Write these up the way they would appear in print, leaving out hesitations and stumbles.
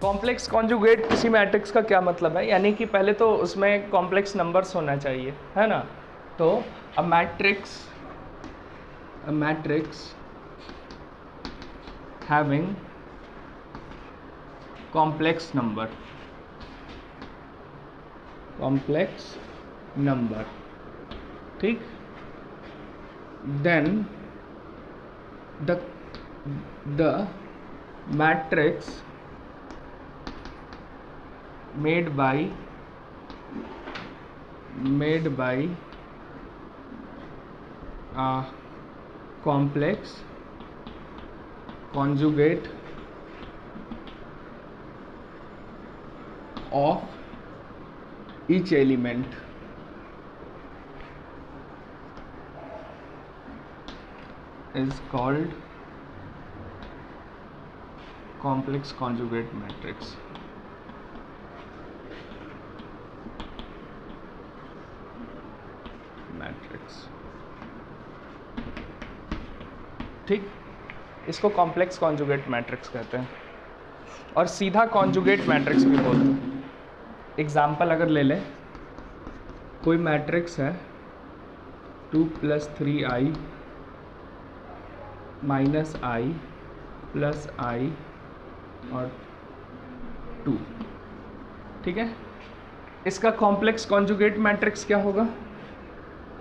Complex conjugate किसी matrix का क्या मतलब है, यानी कि पहले तो उसमें कॉम्प्लेक्स नंबर्स होना चाहिए, है ना। तो a matrix having complex number ठीक, then the matrix made by complex conjugate of each element is called complex conjugate matrix. ठीक, इसको कॉम्प्लेक्स कॉन्जुगेट मैट्रिक्स कहते हैं और सीधा कॉन्जुगेट मैट्रिक्स भी बोलते हैं। एग्जाम्पल अगर ले लें, कोई मैट्रिक्स है 2 + 3i - i + i और 2, ठीक है। इसका कॉम्प्लेक्स कॉन्जुगेट मैट्रिक्स क्या होगा?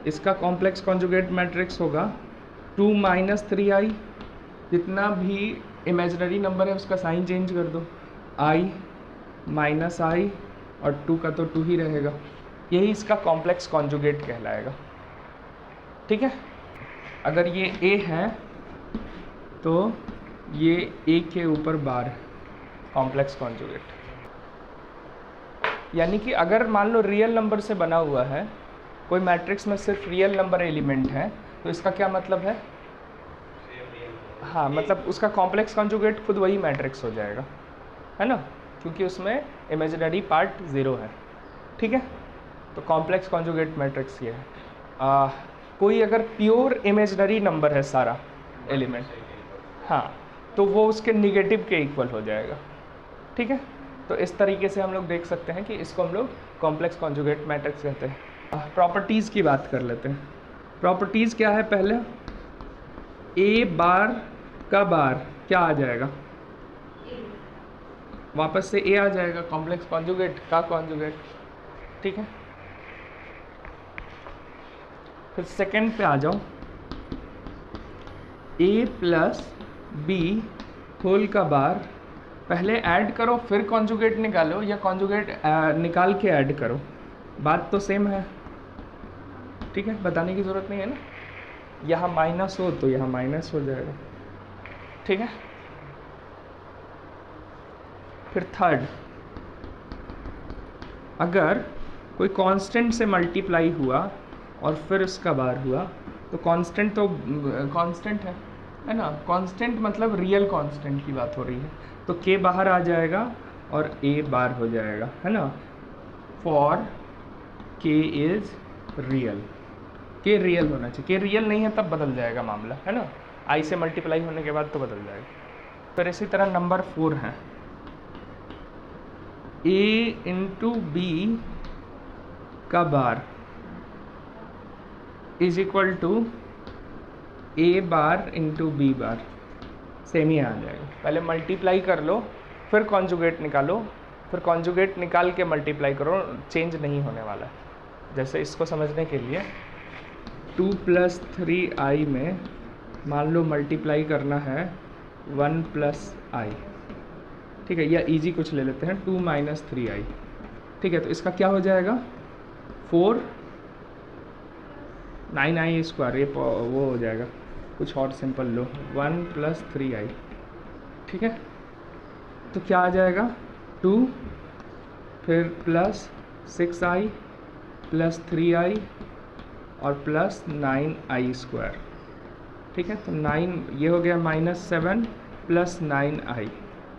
इसका कॉम्प्लेक्स कॉन्जुगेट मैट्रिक्स होगा 2 - 3i, जितना भी इमेजिनरी नंबर है उसका साइन चेंज कर दो, i - i और 2 का तो 2 ही रहेगा, यही इसका कॉम्प्लेक्स कॉन्जुगेट कहलाएगा, ठीक है। अगर ये a है तो ये a के ऊपर बार कॉम्प्लेक्स कॉन्जुगेट, यानी कि अगर मान लो रियल नंबर से बना हुआ है, कोई मैट्रिक्स में सिर्फ रियल नंबर एलिमेंट है, तो इसका क्या मतलब है? हाँ, मतलब उसका कॉम्प्लेक्स कॉन्जुगेट खुद वही मैट्रिक्स हो जाएगा, है ना, क्योंकि उसमें इमेजिनरी पार्ट 0 है, ठीक है। तो कॉम्प्लेक्स कॉन्जुगेट मैट्रिक्स ये है। कोई अगर प्योर इमेजिनरी नंबर है सारा एलिमेंट, हाँ, तो वो उसके निगेटिव के इक्वल हो जाएगा, ठीक है। तो इस तरीके से हम लोग देख सकते हैं कि इसको हम लोग कॉम्प्लेक्स कॉन्जुगेट मैट्रिक्स कहते हैं। प्रॉपर्टीज़ की बात कर लेते हैं। प्रॉपर्टीज़ क्या है? पहले ए बार का बार क्या आ जाएगा? वापस से ए आ जाएगा, कॉम्प्लेक्स कॉन्जुगेट का कॉन्जुगेट, ठीक है। फिर सेकंड पे आ जाओ, ए + बी होल का बार, पहले ऐड करो फिर कॉन्जुगेट निकालो, या कॉन्जुगेट निकाल के ऐड करो, बात तो सेम है, ठीक है, बताने की ज़रूरत नहीं है ना। यहाँ माइनस हो तो यहाँ माइनस हो जाएगा, ठीक है। फिर थर्ड, अगर कोई कांस्टेंट से मल्टीप्लाई हुआ और फिर उसका बार हुआ, तो कांस्टेंट तो कांस्टेंट है ना, कांस्टेंट मतलब रियल कांस्टेंट की बात हो रही है, तो के बाहर आ जाएगा और ए बार हो जाएगा, है ना। फॉर के इज़ रियल, के रियल होना चाहिए, के रियल नहीं है तब बदल जाएगा मामला, है ना, आई से मल्टीप्लाई होने के बाद तो बदल जाएगा। फिर इसी तरह नंबर 4 है, a × b का bar is equal to a bar × b bar, same ही आ जाएगा। पहले मल्टीप्लाई कर लो फिर कॉन्जुगेट निकालो, फिर कॉन्जुगेट निकाल के मल्टीप्लाई करो, चेंज नहीं होने वाला है। जैसे इसको समझने के लिए 2 + 3i में मान लो मल्टीप्लाई करना है 1 + i, ठीक है, या इजी कुछ ले लेते हैं 2 - 3i, ठीक है। तो इसका क्या हो जाएगा? 4 9i², ये वो हो जाएगा, कुछ और सिंपल लो, 1 + 3i, ठीक है। तो क्या आ जाएगा? 2 फिर +6i + 3i और +9i², ठीक है। तो 9 ये हो गया -7 + 9i,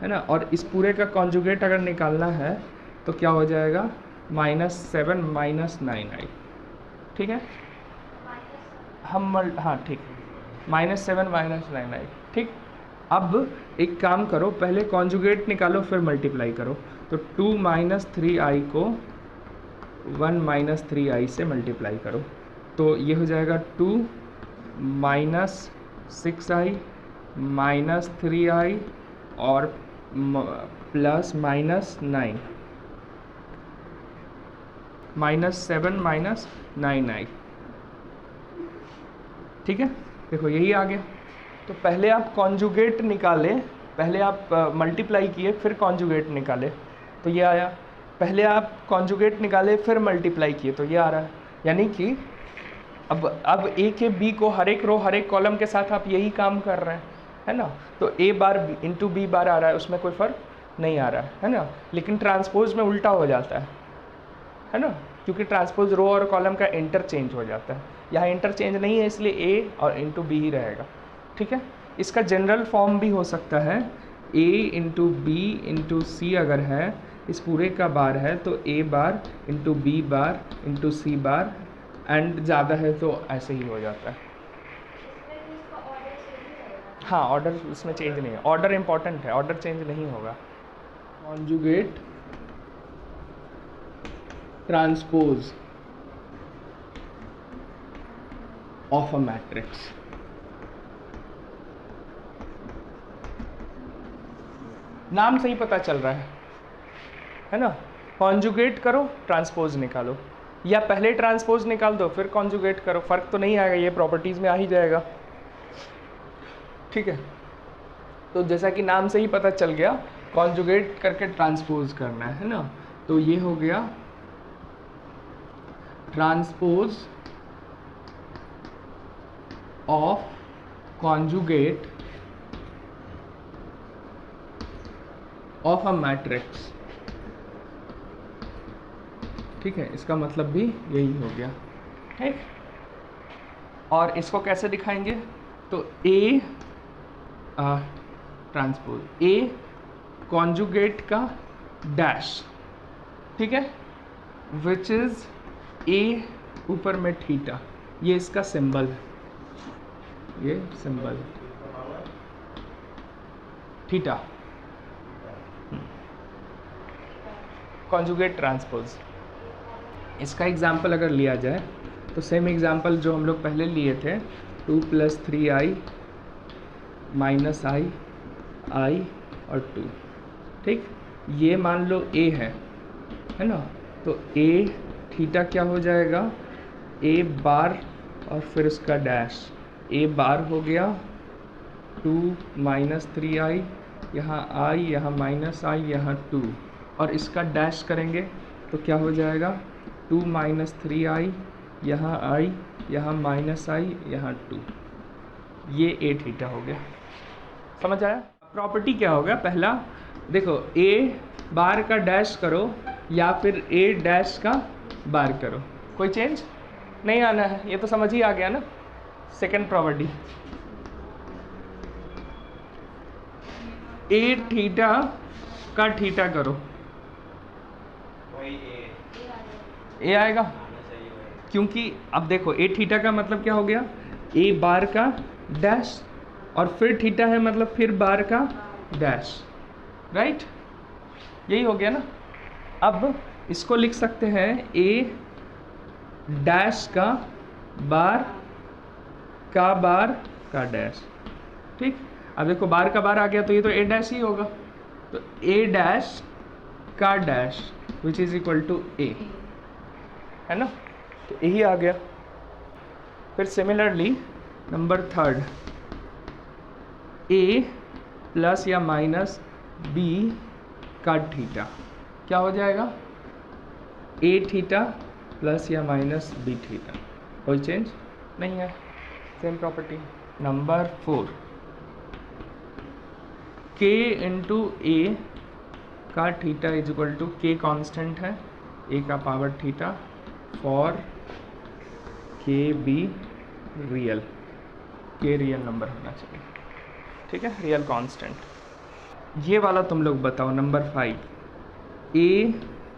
है ना। और इस पूरे का कॉन्जुगेट अगर निकालना है तो क्या हो जाएगा? -7 - 9i, ठीक है। हाँ ठीक, -7 - 9i, ठीक। अब एक काम करो, पहले कॉन्जुगेट निकालो फिर मल्टीप्लाई करो। तो 2 माइनस 3i को 1 माइनस 3i से मल्टीप्लाई करो, तो ये हो जाएगा 2 माइनस 6i माइनस 3i और plus minus 9 minus 7 minus 9i। ठीक है, देखो यही आ गया। तो पहले आप कॉन्जुगेट निकाले, पहले आप मल्टीप्लाई किए फिर कॉन्जुगेट निकाले तो ये आया। पहले आप कॉन्जुगेट निकाले फिर मल्टीप्लाई किए तो ये आ रहा है। यानी कि अब ए के बी को हर एक रो हर एक कॉलम के साथ आप यही काम कर रहे हैं, है ना। तो ए बार इंटू बी बार आ रहा है, उसमें कोई फ़र्क नहीं आ रहा है ना। लेकिन ट्रांसपोज में उल्टा हो जाता है ना, क्योंकि ट्रांसपोज रो और कॉलम का इंटरचेंज हो जाता है। यहाँ इंटरचेंज नहीं है, इसलिए ए और इंटू बी ही रहेगा। ठीक है, इसका जनरल फॉर्म भी हो सकता है a into B into C. अगर है इस पूरे का बार है तो a bar into B bar into C bar, and ज़्यादा है तो ऐसे ही हो जाता है। हाँ, ऑर्डर उसमें चेंज नहीं है, ऑर्डर इम्पॉर्टेंट है, ऑर्डर चेंज नहीं होगा। Conjugate transpose of a matrix. नाम से ही पता चल रहा है ना। कॉन्जुगेट करो ट्रांसपोज निकालो, या पहले ट्रांसपोज निकाल दो फिर कॉन्जुगेट करो, फ़र्क तो नहीं आएगा, ये प्रॉपर्टीज़ में आ ही जाएगा। ठीक है, तो जैसा कि नाम से ही पता चल गया, कॉन्जुगेट करके ट्रांसपोज करना है ना। तो ये हो गया transpose of conjugate of a matrix. ठीक है, इसका मतलब भी यही हो गया। ठीक, और इसको कैसे दिखाएंगे, तो ए ट्रांसपोज ए कॉन्जुगेट का डैश, ठीक है, विच इज ए ऊपर में थीटा, ये इसका सिंबल है, ये सिंबल थीटा। कॉन्जुगेट ट्रांसपोज, इसका एग्जाम्पल अगर लिया जाए तो सेम एग्जाम्पल जो हम लोग पहले लिए थे, 2 प्लस 3i माइनस आई और 2। ठीक, ये मान लो a है ना, तो a थीटा क्या हो जाएगा, a बार और फिर उसका डैश, a बार हो गया 2 माइनस 3i, यहाँ i, यहाँ माइनस i, यहाँ 2, और इसका डैश करेंगे तो क्या हो जाएगा 2 माइनस 3i, यहाँ i, यहाँ माइनस i, यहाँ 2, ये a थीटा हो गया। समझ आया। प्रॉपर्टी क्या होगा, पहला देखो a बार का डैश करो या फिर a डैश का बार करो, कोई चेंज नहीं आना है, ये तो समझ ही आ गया ना। सेकंड प्रॉपर्टी, a थीटा का थीटा करो, ए आएगा, क्योंकि अब देखो ए थीटा का मतलब क्या हो गया, ए बार का डैश और फिर थीटा है मतलब फिर बार का डैश, राइट, यही हो गया ना। अब इसको लिख सकते हैं ए डैश का बार का डैश। ठीक, अब देखो बार का बार आ गया तो ये तो ए डैश ही होगा, तो ए डैश का dash which is equal to A, है ना, तो यही आ गया। फिर similarly number third, a plus या माइनस b का थीटा क्या हो जाएगा, a थीटा प्लस या माइनस b थीटा, कोई चेंज नहीं है, same property. Number 4, k into a का theta is equal to, k constant है, a का power theta, for K B real, K real number होना चाहिए। ठीक है, रियल कांस्टेंट। ये वाला तुम लोग बताओ, नंबर 5, ए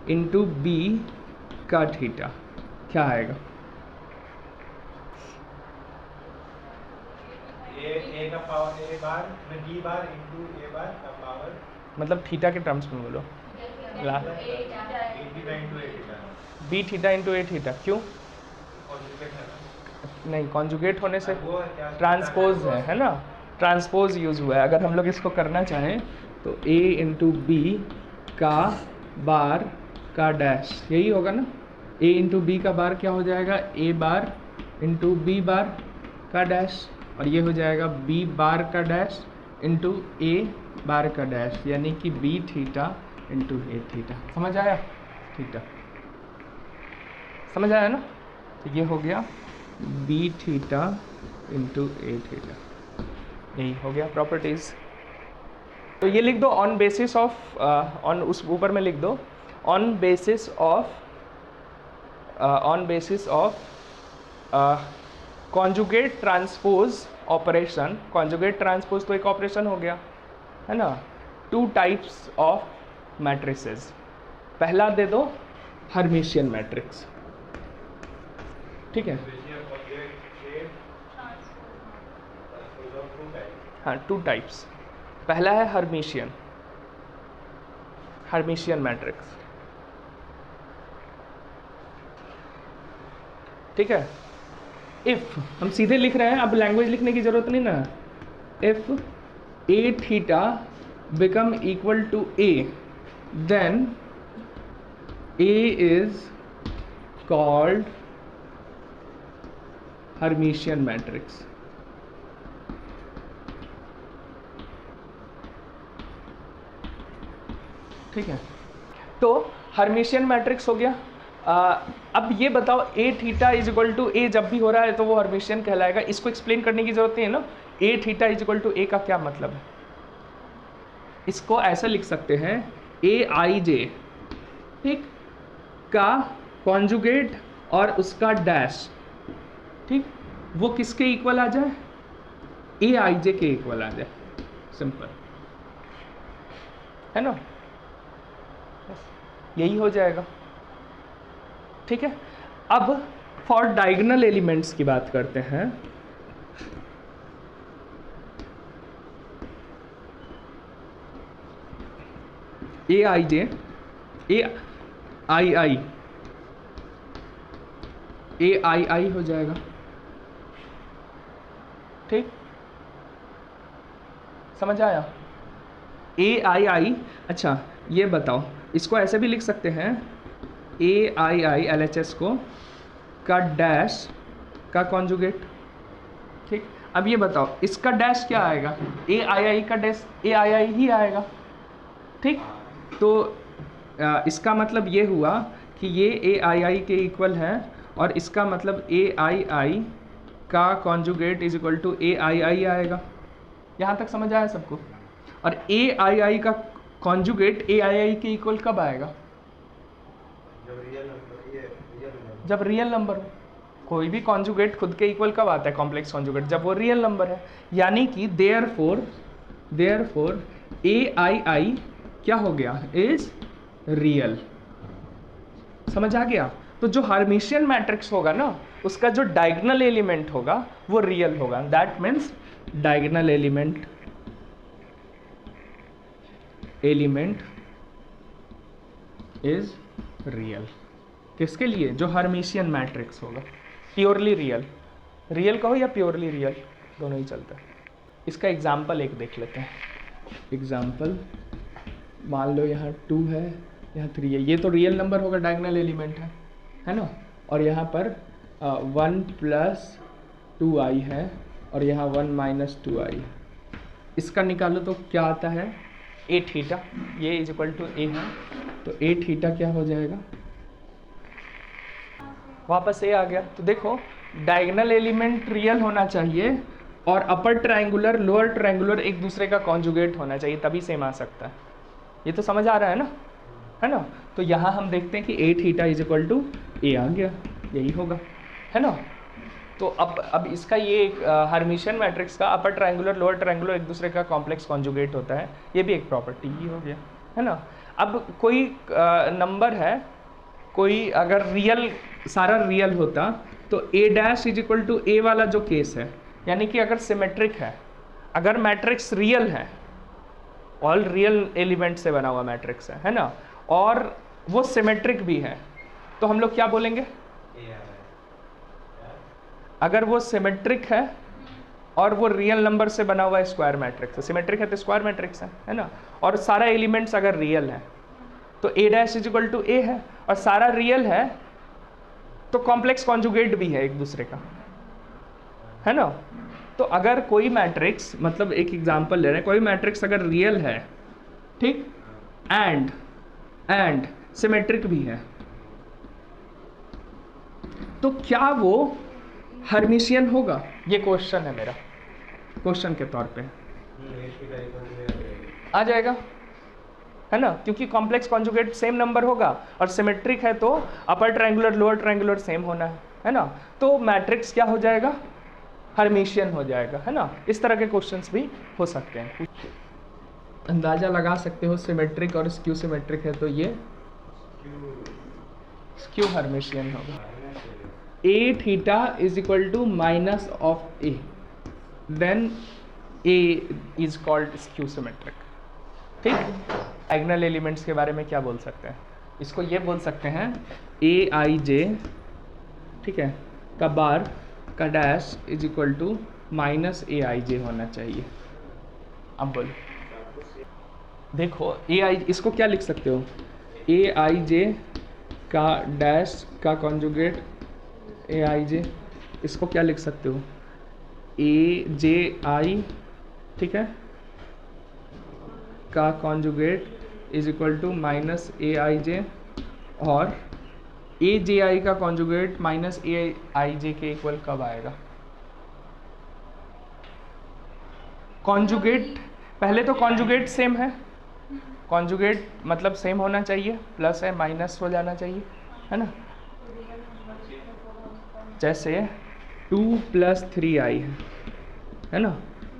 इंटू बी का थीटा क्या आएगा, ए का पावर ए बार में डी बार इंटू ए बार का पावर, मतलब थीटा के टर्म्स में बोलो, B theta into A theta. क्यों? नहीं, कॉन्जुगेट होने से ट्रांसपोज है ना, ट्रांसपोज यूज़ हुआ है। अगर हम लोग इसको करना चाहें तो a इंटू बी का बार का डैश, यही होगा ना। a इंटू बी का बार क्या हो जाएगा? a bar into B bar का डैश, और ये हो जाएगा b बार का डैश इंटू a बार का डैश, यानी कि b theta into A theta. समझ आया? थीटा समझ आया ना? तो ये हो गया b theta into A theta, यही हो गया प्रॉपर्टीज़। तो ये लिख दो ऑन बेसिस ऑफ, ऑन उस ऊपर में लिख दो on basis of conjugate transpose operation. Conjugate transpose तो एक ऑपरेशन हो गया है ना। Two types of matrices. पहला दे दो हर्मिशियन मैट्रिक्स, ठीक है। हाँ, टू टाइप्स। पहला है हर्मिशियन मैट्रिक्स, ठीक है। इफ हम सीधे लिख रहे हैं, अब लैंग्वेज लिखने की जरूरत नहीं ना। If A theta become equal to A, then A is called Hermitian matrix. ठीक है, तो हर्मिशियन मैट्रिक्स हो गया। अब ये बताओ ए थीटा इज इक्वल टू ए जब भी हो रहा है तो वो हर्मिशियन कहलाएगा। इसको एक्सप्लेन करने की जरूरत नहीं है ना। A theta is equal to ए का क्या मतलब है? इसको ऐसा लिख सकते हैं, ए आई जे, ठीक, का कॉन्जुगेट और उसका डैश, ठीक, वो किसके इक्वल आ जाए? ए आई जे के इक्वल आ जाए। सिंपल है ना, यही हो जाएगा, ठीक है। अब फॉर डायगोनल एलिमेंट्स की बात करते हैं। ए आई जे, ए आई आई, ए आई आई हो जाएगा, ठीक, समझ आया? ए आई आई। अच्छा ये बताओ, इसको ऐसे भी लिख सकते हैं, ए आई आई एल एच एस को का डैश का कॉन्जुगेट, ठीक। अब ये बताओ इसका डैश क्या आएगा? ए आई आई का डैश ए आई आई ही आएगा, ठीक। तो इसका मतलब ये हुआ कि ये ए आई आई के इक्वल है, और इसका मतलब ए आई आई का कॉन्जुगेट इज इक्वल टू ए आई आई आएगा। यहाँ तक समझ आया सबको? और ए आई आई का कॉन्जुगेट ए आई आई के इक्वल कब आएगा? जब रियल नंबर हो। कोई भी कॉन्जुगेट खुद के इक्वल कब आता है? कॉम्प्लेक्स कॉन्जुगेट, जब वो रियल नंबर है। यानी कि देयरफॉर ए आई आई क्या हो गया? Is real. समझ आ गया? तो जो हर्मिशियन मैट्रिक्स होगा ना, उसका जो डायगोनल एलिमेंट होगा वो रियल होगा। That means diagonal element is real. किसके लिए? जो हर्मिशियन मैट्रिक्स होगा। प्योरली रियल, रियल कहो या प्योरली रियल, दोनों ही चलता है। इसका एग्जाम्पल एक देख लेते हैं। एग्जाम्पल, मान लो यहाँ 2 है, यहाँ 3 है। ये तो रियल नंबर होगा, डायगोनल एलिमेंट है ना। और यहाँ पर 1 + 2i है, और यहाँ 1 - 2i है। इसका निकालो तो क्या आता है? ए थीटा, ये इज इक्वल टू ए है, तो ए थीटा क्या हो जाएगा? वापस ए आ गया। तो देखो डायगोनल एलिमेंट रियल होना चाहिए, और अपर ट्रायंगुलर लोअर ट्रायंगुलर एक दूसरे का कॉन्जुगेट होना चाहिए, तभी सेम आ सकता है। ये तो समझ आ रहा है ना, है ना। तो यहाँ हम देखते हैं कि ए थीटा इज इक्वल टू ए आ गया, यही होगा, है ना। तो अब इसका ये हर्मिशियन मैट्रिक्स का अपर ट्रायंगुलर लोअर ट्रायंगुलर एक दूसरे का कॉम्प्लेक्स कॉन्जुगेट होता है, ये भी एक प्रॉपर्टी ही हो गया, है ना। अब कोई नंबर है, कोई अगर रियल, सारा रियल होता तो A dash is equal to ए वाला जो केस है, यानी कि अगर सिमेट्रिक है, अगर मैट्रिक्स रियल है, ऑल रियल एलिमेंट से बना हुआ मैट्रिक्स है ना, और वो सिमेट्रिक भी है, तो हम लोग क्या बोलेंगे? अगर वो सिमेट्रिक है और वो रियल नंबर से बना हुआ स्क्वायर मैट्रिक्स है, सिमेट्रिक है तो स्क्वायर मैट्रिक्स है ना, और सारा एलिमेंट्स अगर रियल है तो a dash is equal to a है, और सारा रियल है तो कॉम्प्लेक्स कॉन्जुगेट भी है एक दूसरे का, है ना। तो अगर कोई मैट्रिक्स, मतलब एक एग्जांपल ले रहे हैं, कोई मैट्रिक्स अगर रियल है, ठीक, एंड सिमेट्रिक भी है, तो क्या वो हर्मिशियन होगा? ये क्वेश्चन है मेरा, क्वेश्चन के तौर पे आ जाएगा, है ना, क्योंकि कॉम्प्लेक्स कॉन्जुगेट सेम नंबर होगा, और सिमेट्रिक है तो upper triangular lower triangular same होना है ना, तो मैट्रिक्स क्या हो जाएगा? हर्मिशियन हो जाएगा, है ना। इस तरह के क्वेश्चंस भी हो सकते हैं। अंदाजा लगा सकते हो सिमेट्रिक और स्क्यू सिमेट्रिक है तो ये स्क्यू हर्मिशियन होगा। A theta is equal to minus of A, then A is called skew symmetric, ठीक। डायगोनल एलिमेंट्स के बारे में क्या बोल सकते हैं? इसको ये बोल सकते हैं ए आई जे, ठीक है, का बार का dash is equal to minus A I J होना चाहिए। अब बोलो, देखो ए आई, इसको क्या लिख सकते हो? ए आई जे का डैश का कॉन्जुगेट ए आई जे, इसको क्या लिख सकते हो? ए जे आई, ठीक है, का conjugate is equal to minus A I J, और ए जे आई का कॉन्जुगेट माइनस ए आई जे के इक्वल कब आएगा? कॉन्जुगेट, पहले तो कॉन्जुगेट सेम है, कॉन्जुगेट मतलब सेम होना चाहिए, प्लस है माइनस हो जाना चाहिए, है ना। जैसे 2 + 3i है ना,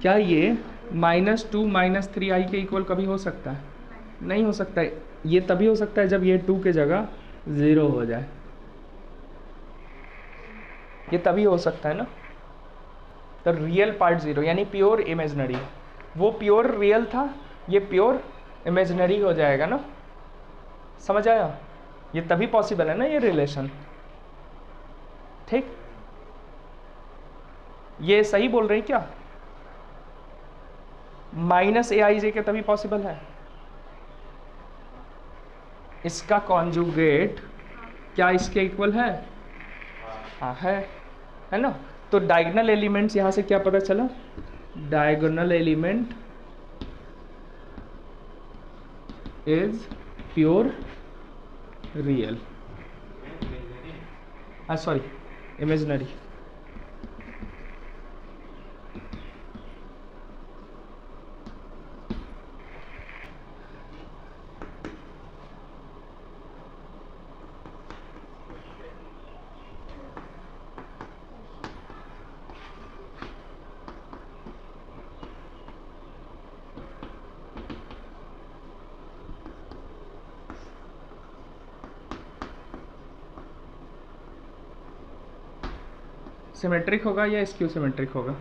क्या ये -2 - 3i के इक्वल कभी हो सकता है? नहीं हो सकता है। ये तभी हो सकता है जब ये 2 के जगह 0 हो जाए, ये तभी हो सकता है ना। तो रियल पार्ट 0 यानी प्योर इमेजिनरी, वो प्योर रियल था, ये प्योर इमेजिनरी हो जाएगा ना, समझ आया? ये तभी पॉसिबल है ना ये रिलेशन, ठीक। ये सही बोल रही क्या? माइनस ए आई जे के तभी पॉसिबल है। इसका कॉन्जुगेट क्या इसके इक्वल है? हाँ है ना। तो डायगोनल एलिमेंट्स यहां से क्या पता चला? Diagonal element is pure real, sorry imaginary. Symmetric होगा या स्क्यू सिमेट्रिक होगा?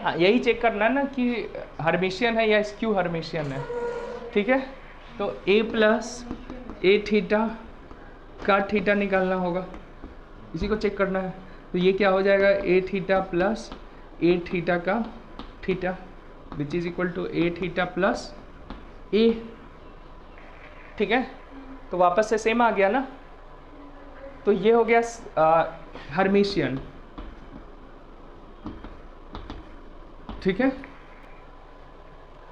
हाँ, यही चेक करना है ना कि हर्मिशियन है या स्क्यू हर्मिशियन है, ठीक है। तो a + a थीटा का थीटा निकालना होगा, इसी को चेक करना है। तो ये क्या हो जाएगा? a थीटा + a थीटा का theta which is equal to a theta + a, ठीक है। तो वापस से सेम आ गया ना, तो ये हो गया हर्मिशियन, ठीक है।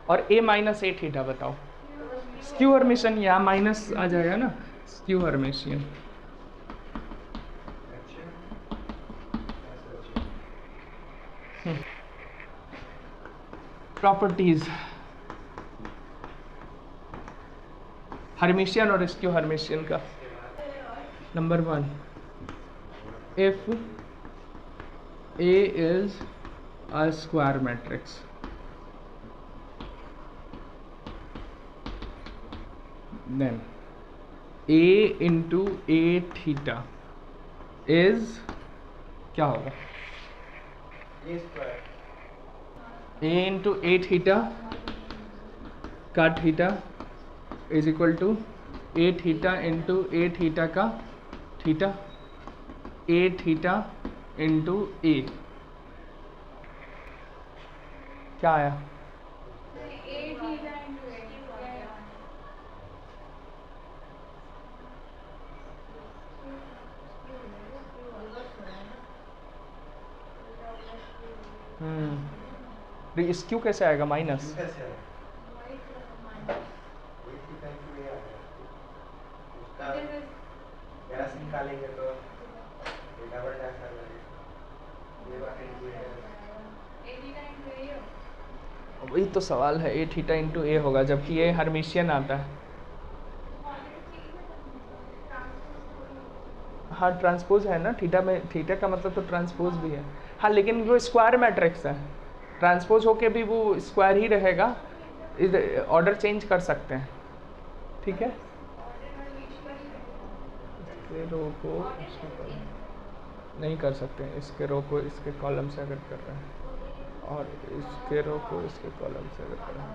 और a - a थीटा बताओ, स्क्यू हर्मिशियन, यहाँ माइनस आ जाएगा ना, स्क्यू हर्मिशियन। प्रॉपर्टीज हर्मिशियन और स्क्यू हर्मिशियन का। Number 1, if A is a square matrix, then A into A theta is क्या होगा? A square A into A theta का theta is equal to A theta into A theta का theta, A theta into A. क्या आया? इस Q कैसे आएगा? Minus कैसे है? ए थीटा इंटू ए आ गया, उसका गैस निकालेंगे तो ये डबल डैश आ जाएगा, ए बार इंटू ए वही तो सवाल है, ए थीटा इंटू ए होगा, जबकि ये हर्मिशियन आता है। हाँ ट्रांसपोज है ना, थीटा में, थीटा का मतलब तो ट्रांसपोज भी है। हाँ लेकिन वो स्क्वायर मैट्रिक्स है, ट्रांसपोज होके भी वो स्क्वायर ही रहेगा, ऑर्डर चेंज कर सकते हैं। ठीक है, इसके रो को इसके कॉलम नहीं कर सकते हैं, इसके रो को इसके कॉलम से अगर कर रहे हैं और इसके रो को इसके कॉलम से अगर कर रहे हैं।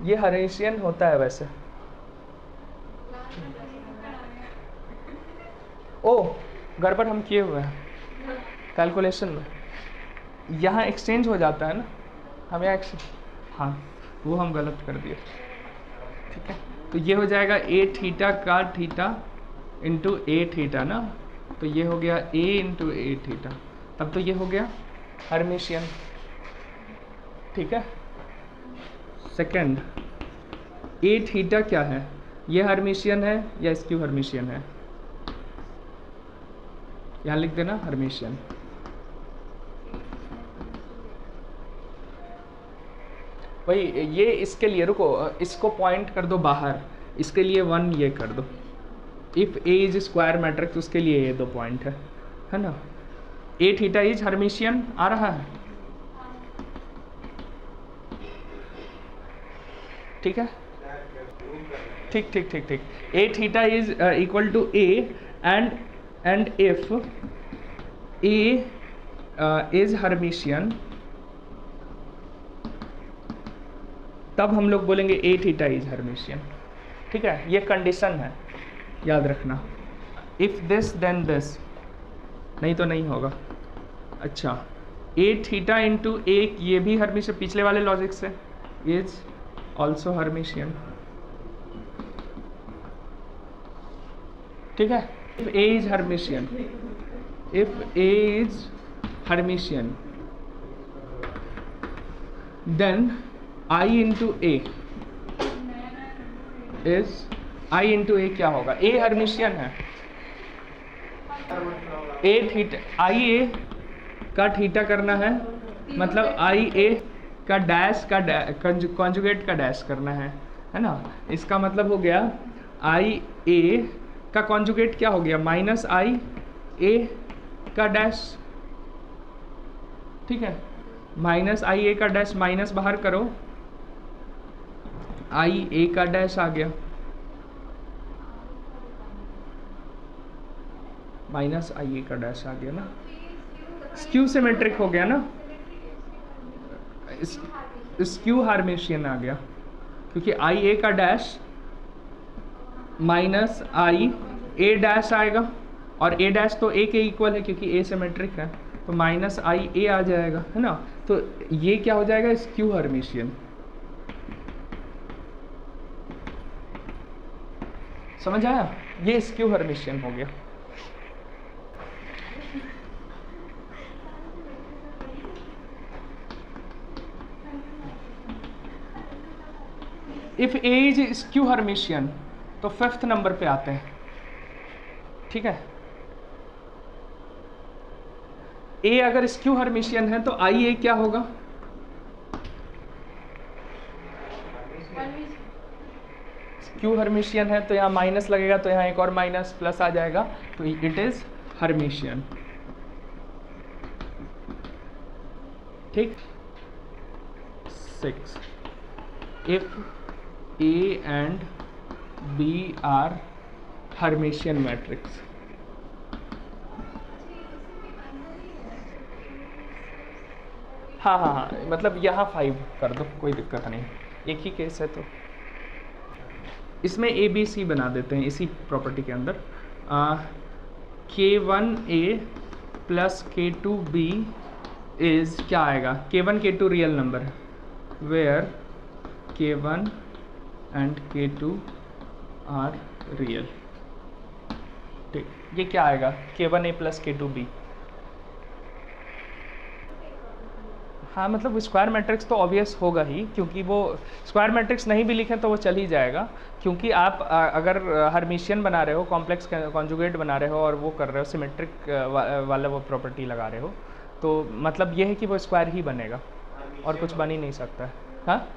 ये हर्मिशियन होता है वैसे। ओ गड़बड़ हम किए हुए हैं कैलकुलेशन में, यहाँ एक्सचेंज हो जाता है ना, हम यहाँ हाँ वो हम गलत कर दिए। ठीक है, तो ये हो जाएगा ए थीटा का थीटा इंटू ए थीटा ना, तो ये हो गया ए इंटू ए थीटा, तब तो ये हो गया हर्मिशियन। ठीक है, सेकंड ए थीटा क्या है? ये हर्मिशियन है या स्क्यू हर्मिशियन है? यहाँ लिख देना हर्मिशियन। भाई ये इसके लिए रुको, इसको पॉइंट कर दो बाहर, इसके लिए 1 ये कर दो। If A is square matrix, उसके लिए ये 2 पॉइंट है ना। ए थीटा इज हर्मिशियन आ रहा है। ठीक है, ठीक ठीक ठीक ठीक। A theta is equal to A and if A is Hermitian, तब हम लोग बोलेंगे ए थीटा इज हर्मिशियन। ठीक है, ये कंडीशन है, याद रखना। इफ दिस देन दिस, नहीं तो नहीं होगा। अच्छा, ए थीटा इंटू ए, ये भी हर्मिशियन, पिछले वाले लॉजिक से, इज ऑल्सो हर्मिशियन। ठीक है, if A is Hermitian, if A is Hermitian then I into A is, I into A क्या होगा? ए हर्मिशियन है, ए थीटा, आई ए का थीटा करना है, मतलब आई ए का डैश का कॉन्जुगेट का डैश करना है ना। इसका मतलब हो गया आई ए का कॉन्जुगेट क्या हो गया? माइनस आई ए का डैश। ठीक है, माइनस आई ए का डैश, माइनस बाहर करो, आई ए का डैश आ गया, माइनस आई ए का डैश आ गया ना, स्क्यू सिमेट्रिक हो गया ना, स्क्यू हार्मिशियन आ गया, क्योंकि आई ए का डैश माइनस आई ए डैश आएगा, और ए डैश तो ए के इक्वल है क्योंकि ए सिमेट्रिक है, तो माइनस आई ए आ जाएगा, है ना। तो ये क्या हो जाएगा? स्क्यू हार्मिशियन। समझ आया? ये स्क्यू हर्मिशियन हो गया। If A is skew Hermitian, तो 5th नंबर पे आते हैं। ठीक है, ए अगर स्क्यू हर्मिशियन है तो आई ए क्या होगा? क्यू हर्मिशियन है तो यहाँ माइनस लगेगा, तो यहाँ एक और माइनस प्लस आ जाएगा, तो इट इज हर्मिशियन। ठीक। 6 if A and B are Hermitian matrix। हाँ हाँ हाँ, मतलब यहाँ 5 कर दो, कोई दिक्कत नहीं, एक ही केस है तो इसमें ए बी सी बना देते हैं इसी प्रॉपर्टी के अंदर। K1A प्लस K2B इज़ क्या आएगा, K1 K2 रियल नंबर है, where K1 and K2 are real. ठीक, ये क्या आएगा, K1A प्लस K2B। हाँ, मतलब स्क्वायर मैट्रिक्स तो ऑब्वियस होगा ही, क्योंकि वो स्क्वायर मैट्रिक्स नहीं भी लिखें तो वो चल ही जाएगा, क्योंकि आप अगर हर्मिशियन बना रहे हो, कॉम्प्लेक्स कॉन्जुगेट बना रहे हो और वो कर रहे हो सिमेट्रिक वाला वो प्रॉपर्टी लगा रहे हो, तो मतलब ये है कि वो स्क्वायर ही बनेगा और कुछ बन ही नहीं सकता है। हाँ,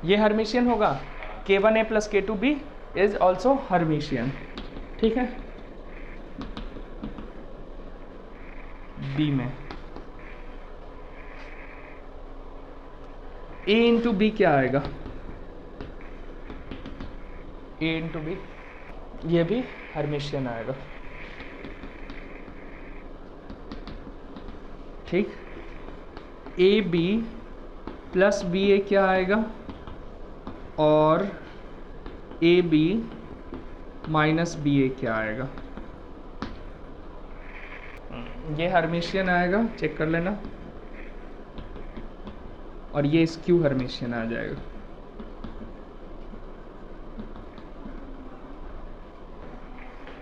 ये हर्मिशियन होगा, K1A plus K2B is also Hermitian. ठीक है, बी में A इंटू बी क्या आएगा, A इंटू बी, ये भी हर्मिशियन आएगा। ठीक, ए बी प्लस बी ए क्या आएगा, और ए बी माइनस बी ए क्या आएगा, ये हर्मिशियन आएगा, चेक कर लेना, और ये स्क्यू हर्मिशियन आ जाएगा।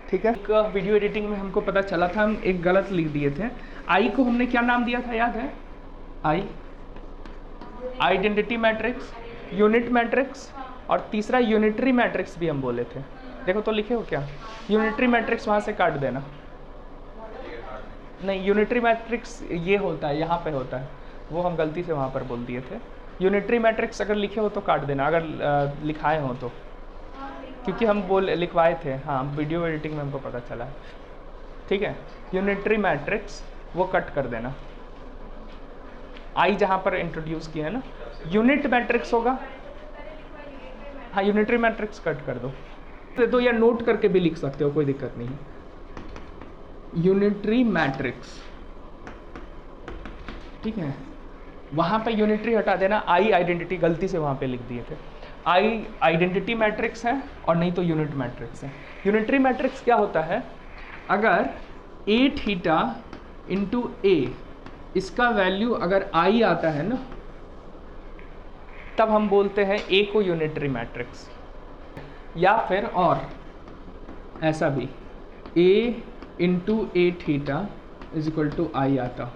ठीक है, एक वीडियो एडिटिंग में हमको पता चला था, हम एक गलत लिख दिए थे। आई को हमने क्या नाम दिया था, याद है? आई आइडेंटिटी मैट्रिक्स, यूनिट मैट्रिक्स, और तीसरा यूनिटरी मैट्रिक्स भी हम बोले थे। देखो तो लिखे हो क्या, यूनिटरी मैट्रिक्स वहाँ से काट देना। नहीं, यूनिटरी मैट्रिक्स ये होता है, यहाँ पे होता है, वो हम गलती से वहाँ पर बोल दिए थे। यूनिटरी मैट्रिक्स अगर लिखे हो तो काट देना, अगर लिखाए हो तो, क्योंकि हम लिखवाए थे। हाँ, वीडियो एडिटिंग में हमको पता चला है। ठीक है, यूनिटरी मैट्रिक्स वो कट कर देना, आई जहाँ पर इंट्रोड्यूस किया है ना। यूनिट मैट्रिक्स होगा, हाँ, यूनिटरी मैट्रिक्स कट कर दो या नोट करके भी लिख सकते हो, कोई दिक्कत नहीं। यूनिटरी मैट्रिक्स, ठीक है, वहाँ पे यूनिटरी हटा देना, आई आइडेंटिटी गलती से वहाँ पे लिख दिए थे। आई आइडेंटिटी मैट्रिक्स है और नहीं तो यूनिट मैट्रिक्स है। यूनिटरी मैट्रिक्स क्या होता है, अगर ए थीटा इंटू ए, इसका वैल्यू अगर आई आता है ना, तब हम बोलते हैं ए को यूनिटरी मैट्रिक्स। या फिर और ऐसा भी, A into A theta is equal to I आता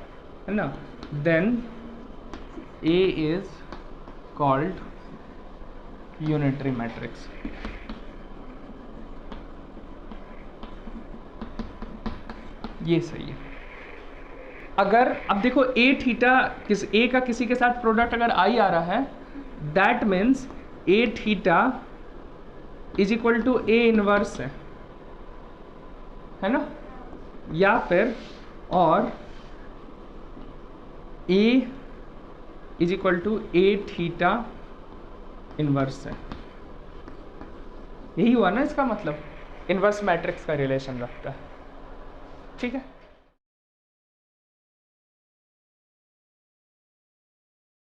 है ना, then A is called unitary matrix. ये सही है। अगर अब देखो ए थीटा ए का किसी के साथ प्रोडक्ट अगर आई आ रहा है, that means A theta is equal to A inverse है ना, या फिर और A is equal to A theta inverse है। यही हुआ ना इसका मतलब, इनवर्स मैट्रिक्स का रिलेशन रखता है। ठीक है।